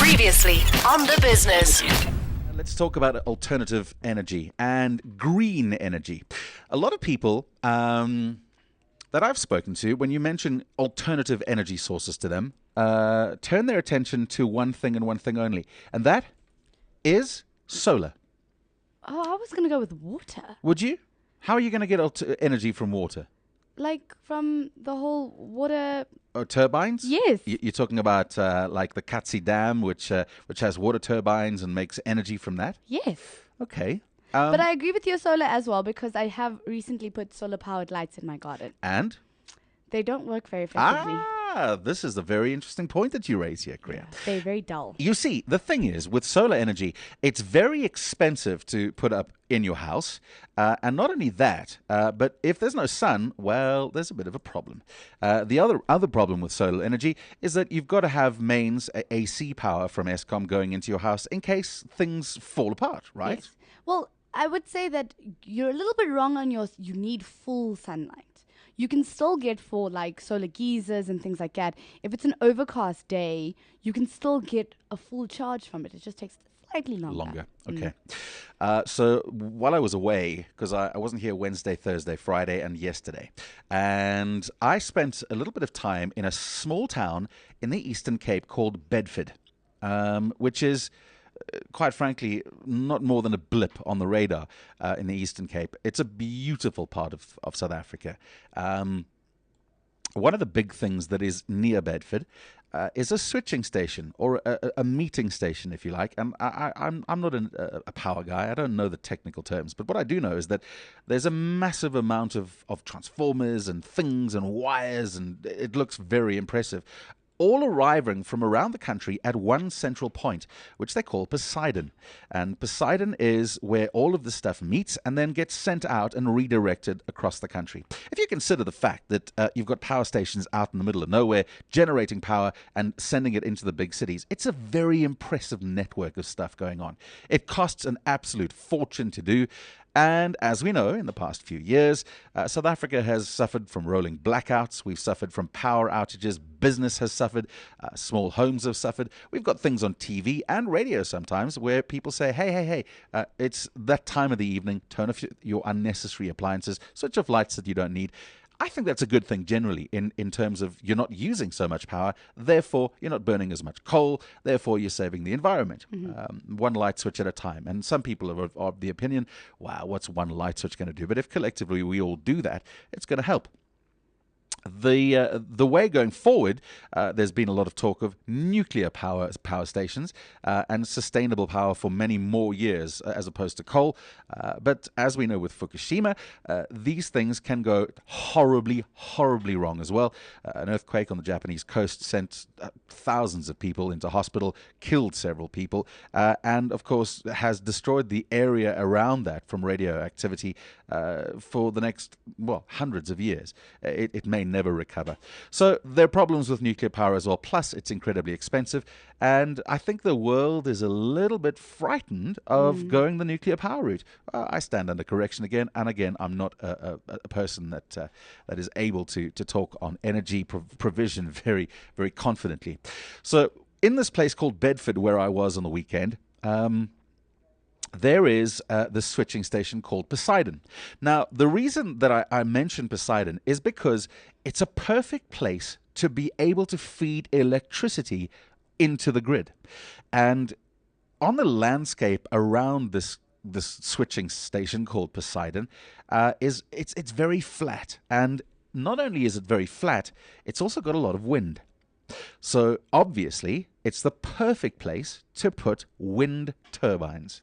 Previously on the business. Let's talk about alternative energy and green energy. A lot of people that I've spoken to, when you mention alternative energy sources to them, turn their attention to one thing and one thing only, and that is solar. Oh, I was going to go with water. Would you? How are you going to get energy from water? Like from the whole water. Oh, turbines? Yes. You're talking about like the Katsi Dam, which has water turbines and makes energy from that? Yes. Okay. But I agree with your solar as well because I have recently put solar powered lights in my garden. And? They don't work very effectively. This is a very interesting point that you raise here, Kriya. They're very dull. You see, the thing is, with solar energy, it's very expensive to put up in your house. And not only that, but if there's no sun, well, there's a bit of a problem. The other problem with solar energy is that you've got to have mains, AC power from Eskom going into your house in case things fall apart, right? Yes. Well, I would say that you're a little bit wrong on you need full sunlight. You can still get for like solar geysers and things like that. If it's an overcast day, you can still get a full charge from it. It just takes slightly longer. Okay. So while I was away, because I wasn't here Wednesday, Thursday, Friday, and yesterday, and I spent a little bit of time in a small town in the Eastern Cape called Bedford, which is, quite frankly, not more than a blip on the radar in the Eastern Cape. It's a beautiful part of South Africa. One of the big things that is near Bedford is a switching station or a meeting station, if you like. And I'm not a power guy. I don't know the technical terms. But what I do know is that there's a massive amount of transformers and things and wires, and it looks very impressive, all arriving from around the country at one central point, which they call Poseidon. And Poseidon is where all of this stuff meets and then gets sent out and redirected across the country. If you consider the fact that you've got power stations out in the middle of nowhere, generating power and sending it into the big cities, it's a very impressive network of stuff going on. It costs an absolute fortune to do. And as we know, in the past few years, South Africa has suffered from rolling blackouts. We've suffered from power outages. Business has suffered. Small homes have suffered. We've got things on TV and radio sometimes where people say, hey, it's that time of the evening. Turn off your unnecessary appliances. Switch off lights that you don't need. I think that's a good thing generally in terms of you're not using so much power, therefore you're not burning as much coal, therefore you're saving the environment. One light switch at a time. And some people are of the opinion, wow, what's one light switch going to do? But if collectively we all do that, it's going to help. The way going forward, there's been a lot of talk of nuclear power stations and sustainable power for many more years as opposed to coal. But as we know with Fukushima, these things can go horribly, horribly wrong as well. An earthquake on the Japanese coast sent thousands of people into hospital, killed several people, and of course has destroyed the area around that from radioactivity for the next, hundreds of years. It may never recover. So there are problems with nuclear power as well. Plus, it's incredibly expensive. And I think the world is a little bit frightened of going the nuclear power route. I stand under correction again. And again, I'm not a person that is able to talk on energy provision very, very confidently. So in this place called Bedford, where I was on the weekend, there is the switching station called Poseidon. Now, the reason that I mention Poseidon is because it's a perfect place to be able to feed electricity into the grid. And on the landscape around this switching station called Poseidon, it's very flat. And not only is it very flat, it's also got a lot of wind. So obviously, it's the perfect place to put wind turbines.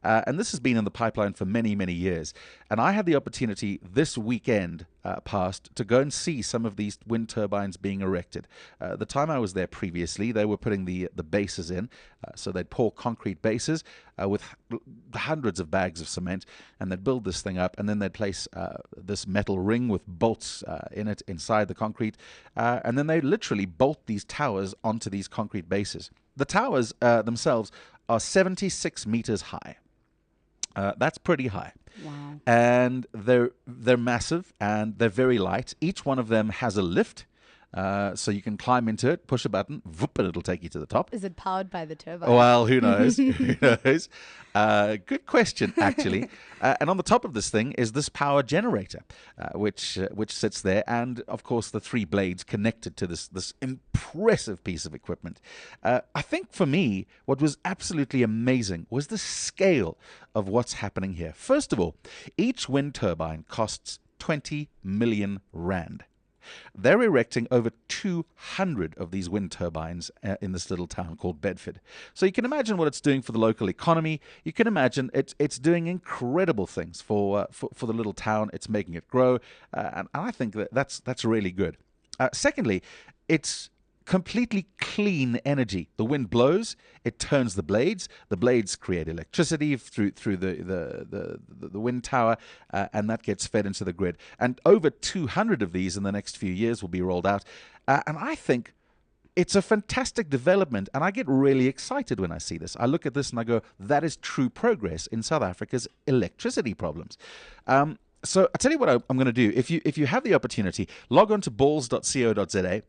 And this has been in the pipeline for many, many years. And I had the opportunity this weekend past to go and see some of these wind turbines being erected. The time I was there previously, they were putting the bases in. So they'd pour concrete bases with hundreds of bags of cement, and they'd build this thing up, and then they'd place this metal ring with bolts in it inside the concrete. And then they literally bolt these towers onto these concrete bases. The towers themselves are 76 meters high. That's pretty high. Wow. And they're massive and they're very light. Each one of them has a lift. So you can climb into it, push a button, whoop, and it'll take you to the top. Is it powered by the turbine? Well, who knows? Who knows? Good question, actually. And on the top of this thing is this power generator, which sits there, and of course the three blades connected to this impressive piece of equipment. I think for me, what was absolutely amazing was the scale of what's happening here. First of all, each wind turbine costs 20 million rand. They're erecting over 200 of these wind turbines in this little town called Bedford. So you can imagine what it's doing for the local economy. You can imagine it's doing incredible things for the little town. It's making it grow, and I think that's really good. Secondly, it's completely clean energy. The wind blows, it turns the blades. The blades create electricity through the wind tower, and that gets fed into the grid. And over 200 of these in the next few years will be rolled out. And I think it's a fantastic development, and I get really excited when I see this. I look at this and I go, that is true progress in South Africa's electricity problems. So I'll tell you what I'm going to do. If you have the opportunity, log on to balls.co.za.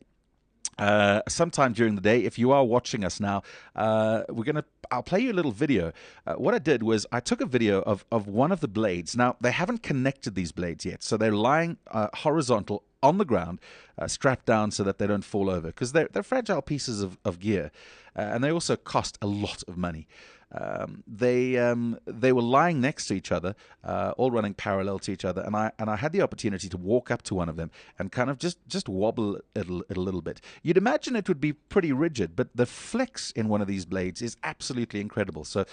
Sometime during the day, if you are watching us now, I'll play you a little video. What I did was I took a video of one of the blades. Now, they haven't connected these blades yet, so they're lying horizontal on the ground, strapped down so that they don't fall over, because they're fragile pieces of gear, and they also cost a lot of money. They were lying next to each other, all running parallel to each other, and I had the opportunity to walk up to one of them and kind of just wobble it a little bit. You'd imagine it would be pretty rigid, but the flex in one of these blades is absolutely incredible. So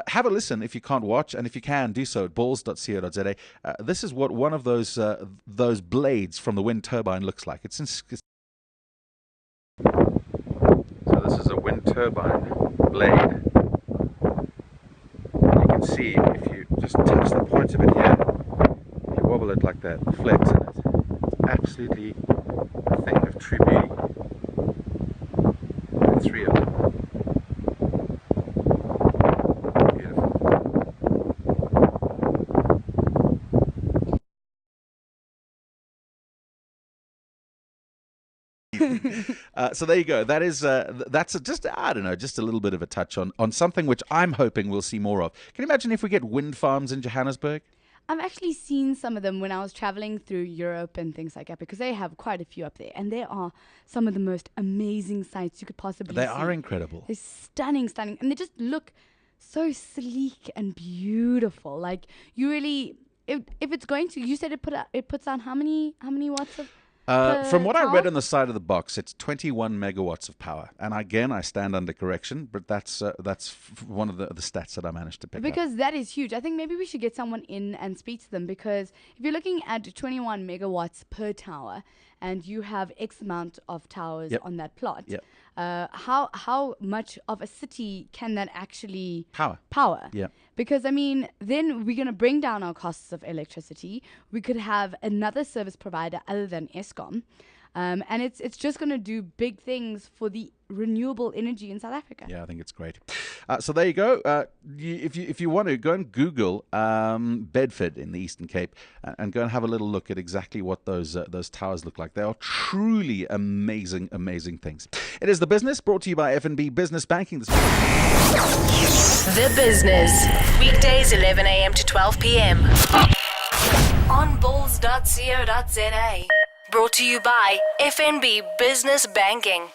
have a listen if you can't watch, and if you can, do so at balls.co.za. This is what one of those blades from the wind turbine looks like. So this is a wind turbine blade. See, if you just touch the point of it here, you wobble it like that, flex in it. It's absolutely a thing of true beauty. And three of them. Beautiful. So there you go. That's just a little bit of a touch on something which I'm hoping we'll see more of. Can you imagine if we get wind farms in Johannesburg? I've actually seen some of them when I was traveling through Europe and things like that, because they have quite a few up there, and they are some of the most amazing sights you could possibly see. They are incredible. They're stunning, and they just look so sleek and beautiful. Like, you really, if it's going to, you said it puts out how many watts of? From what power? I read on the side of the box, it's 21 megawatts of power. And again, I stand under correction, but that's one of the stats that I managed to pick up. Because that is huge. I think maybe we should get someone in and speak to them, because if you're looking at 21 megawatts per tower and you have X amount of towers on that plot, how much of a city can that actually power? Yeah. Because, I mean, then we're going to bring down our costs of electricity. We could have another service provider other than Eskom. And it's just going to do big things for the renewable energy in South Africa. Yeah, I think it's great. So there you go. If you want to, go and Google Bedford in the Eastern Cape and go and have a little look at exactly what those towers look like. They are truly amazing, amazing things. It is The Business, brought to you by FNB Business Banking. The Business. Weekdays 11 a.m. to 12 p.m. on balls.co.za. Brought to you by FNB Business Banking.